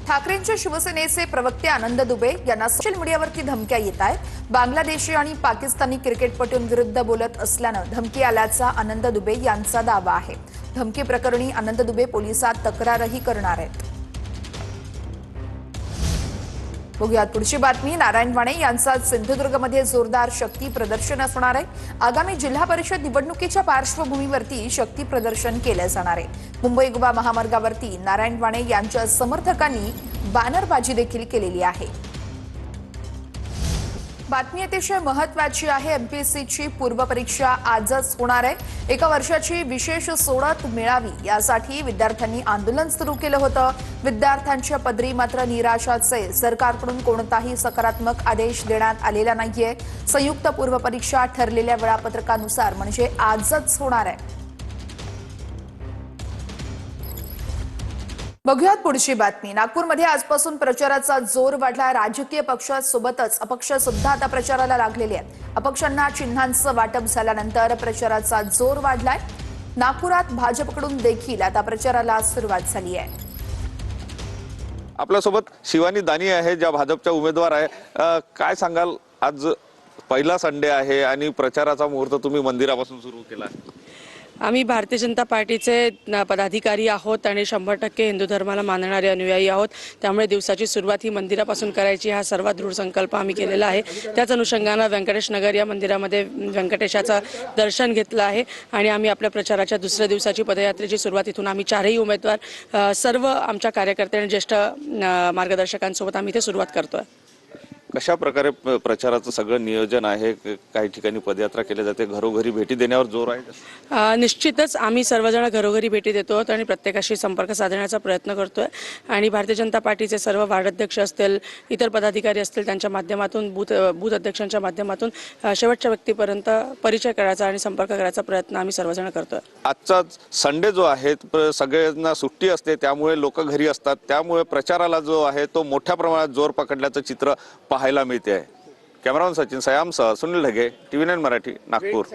ठाकरेंच्या शिवसेनेचे प्रवक्ते आनंद दुबे यांना सोशल मीडियावरती धमक्या येत आहेत। बांगलादेशी आणि पाकिस्तानी क्रिकेटपटूंविरुद्ध बोलत असल्यानं धमकी आल्याचा आनंद दुबे यांचा दावा आहे। धमकी प्रकरणी आनंद दुबे पोलिसात तक्रारही करणार आहेत। बघूयात पुढची बातमी। नारायण वाणे यांचा सिंधुदुर्गमध्ये जोरदार शक्ती प्रदर्शन असणार आहे। आगामी जिल्हा परिषद निवडणुकीच्या पार्श्वभूमीवरती शक्ती प्रदर्शन केले जाणार आहे। मुंबई गोवा महामार्गावरती नारायण वाणे यांच्या समर्थकांनी बॅनरबाजी देखील केलेली आहे। बातमी अतिशय महत्त्वाची आहे। एमपीएससीची पूर्वपरीक्षा आजच होणार आहे। एका वर्षाची विशेष सोडत मिळावी यासाठी विद्यार्थ्यांनी आंदोलन सुरू केलं होतं। विद्यार्थ्यांच्या पदरी मात्र निराशाच आहे। सरकारकडून कोणताही सकारात्मक आदेश देण्यात आलेला नाहीये। संयुक्त पूर्वपरीक्षा ठरलेल्या वेळापत्रकानुसार म्हणजे आजच होणार आहे। बघूयात पुढची बातमी। नागपूरमध्ये आजपासून प्रचाराचा जोर वाढला। राजकीय पक्षांसोबतच अपक्ष सुद्धा आता प्रचाराला लागलेले आहेत। अपक्षांना चिन्हांचं वाटप झाल्यानंतर प्रचाराचा जोर वाढलाय। नागपुरात भाजपकडून देखील आता प्रचाराला सुरुवात झाली आहे। आपल्यासोबत शिवानी दानी आहे, ज्या भाजपच्या उमेदवार आहे। काय सांगाल, आज पहिला संडे आहे आणि प्रचाराचा मुहूर्त तुम्ही मंदिरापासून सुरू केला? आम्ही भारतीय जनता पार्टीचे पदाधिकारी आहोत आणि 100% हिंदू धर्माला मानणारे अनुयायी आहोत। त्यामुळे दिवसाची सुरुवात ही मंदिरापासून करायची हा सर्वात दृढ संकल्प आम्ही केलेला आहे। त्याच अनुषंगाने व्यंकटेश नगर या मंदिरामध्ये व्यंकटेशाचं दर्शन घेतलं आहे आणि आम्ही आपल्या प्रचाराच्या दुसऱ्या दिवसाची पदयात्रेची सुरुवात इथून आम्ही चारही उमेदवार सर्व आमच्या कार्यकर्ते आणि ज्येष्ठ मार्गदर्शकांसोबत आम्ही इथे सुरुवात करतोय। कशा प्रकारे प्रचाराचं सगळं नियोजन आहे? काही ठिकाणी पदयात्रा केली जाते, घरोघरी भेटी देण्यावर जोर आहे? निश्चितच आम्ही सर्वजण घरोघरी भेटी देतो आणि प्रत्येकाशी संपर्क साधण्याचा प्रयत्न करतोय आणि भारतीय जनता पार्टीचे सर्व वार्डाध्यक्ष असतील, इतर पदाधिकारी असतील, त्यांच्या माध्यमातून बूथ अध्यक्षांच्या माध्यमातून शेवटच्या व्यक्तीपर्यंत परिचय करायचा आणि संपर्क करायचा प्रयत्न आम्ही सर्वजण करतोय। आजचा संडे जो आहे सगळ्यांना सुट्टी असते, त्यामुळे लोक घरी असतात, त्यामुळे प्रचाराला जो आहे तो मोठ्या प्रमाणात जोर पकडल्याचं चित्र पाहायला मिळते आहे। कॅमेरामन सचिन सयामसह सुनील ढगे, TV9 मराठी, नागपूर।